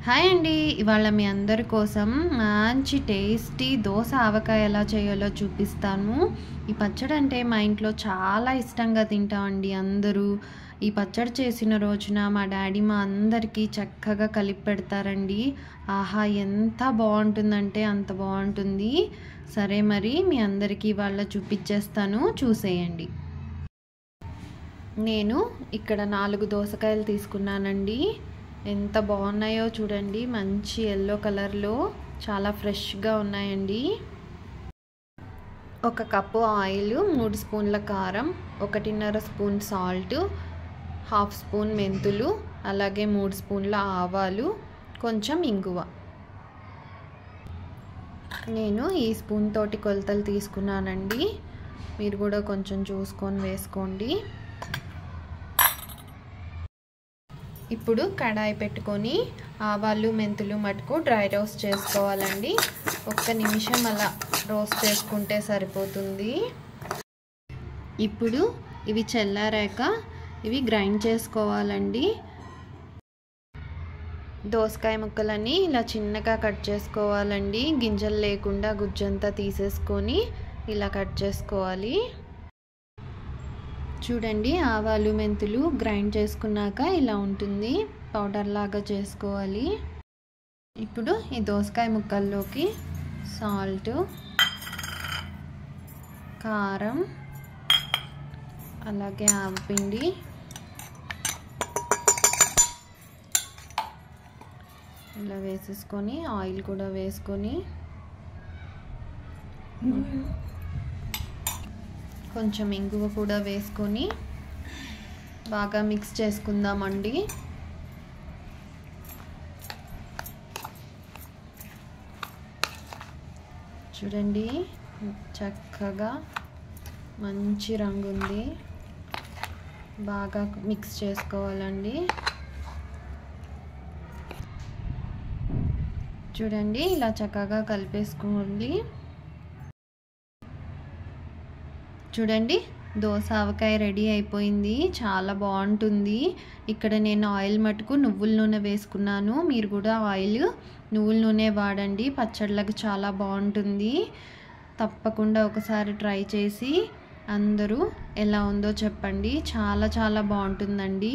Hi అండి, ఇవాళ మీ అందరి కోసం మంచి టేస్టీ దోస ఆవకాయ ఎలా చేయాలో చూపిస్తాను. ఈ పచ్చడి అంటే మా ఇంట్లో చాలా ఇష్టంగా తింటామండి అందరూ. ఈ పచ్చడి చేసిన రోజున మా డాడీ మా అందరికీ చక్కగా కలిపి పెడతారండి. ఆహా, ఎంత బాగుంటుందంటే అంత బాగుంటుంది. సరే, మరి మీ అందరికీ ఇవాళ చూపించేస్తాను, చూసేయండి. నేను ఇక్కడ 4 దోసకాయలు తీసుకున్నానండి. ఎంత బాగున్నాయో చూడండి, మంచి ఎల్లో కలర్లో చాలా ఫ్రెష్గా ఉన్నాయండి. 1 కప్పు ఆయిల్, 3 స్పూన్ల కారం, 1.5 స్పూన్ సాల్ట్, 1/2 స్పూన్ మెంతులు, అలాగే 3 స్పూన్ల ఆవాలు, కొంచెం ఇంగువ. నేను ఈ స్పూన్ తోటి కొలతలు తీసుకున్నానండి. మీరు కూడా కొంచెం చూసుకొని వేసుకోండి. ఇప్పుడు కడాయి పెట్టుకొని ఆవాలు మెంతులు మటుకు డ్రై రోస్ట్ చేసుకోవాలండి. 1 నిమిషం అలా రోస్ట్ చేసుకుంటే సరిపోతుంది. ఇప్పుడు ఇవి చల్లారాక ఇవి గ్రైండ్ చేసుకోవాలండి. దోసకాయ ముక్కలన్నీ ఇలా చిన్నగా కట్ చేసుకోవాలండి. గింజలు లేకుండా గుజ్జంతా తీసేసుకొని ఇలా కట్ చేసుకోవాలి. చూడండి, ఆవాలు మెంతులు గ్రైండ్ చేసుకున్నాక ఇలా ఉంటుంది, పౌడర్ లాగా చేసుకోవాలి. ఇప్పుడు ఈ దోసకాయ ముక్కల్లోకి సాల్ట్, కారం, అలాగే ఆవపిండి, ఇలా వేసేసుకొని ఆయిల్ కూడా వేసుకొని కొంచెం ఇంగువ కూడా వేసుకొని బాగా మిక్స్ చేసుకుందామండి. చూడండి, చక్కగా మంచి రంగు ఉంది. బాగా మిక్స్ చేసుకోవాలండి. చూడండి, ఇలా చక్కగా కలిపేసుకోండి. చూడండి, దోస ఆవకాయ రెడీ అయిపోయింది. చాలా బాగుంటుంది. ఇక్కడ నేను ఆయిల్ మటుకు నువ్వుల నూనె వేసుకున్నాను. మీరు కూడా ఆయిల్ నువ్వుల నూనె వాడండి, పచ్చళ్ళకి చాలా బాగుంటుంది. తప్పకుండా ఒకసారి ట్రై చేసి అందరూ ఎలా ఉందో చెప్పండి. చాలా చాలా బాగుంటుందండి.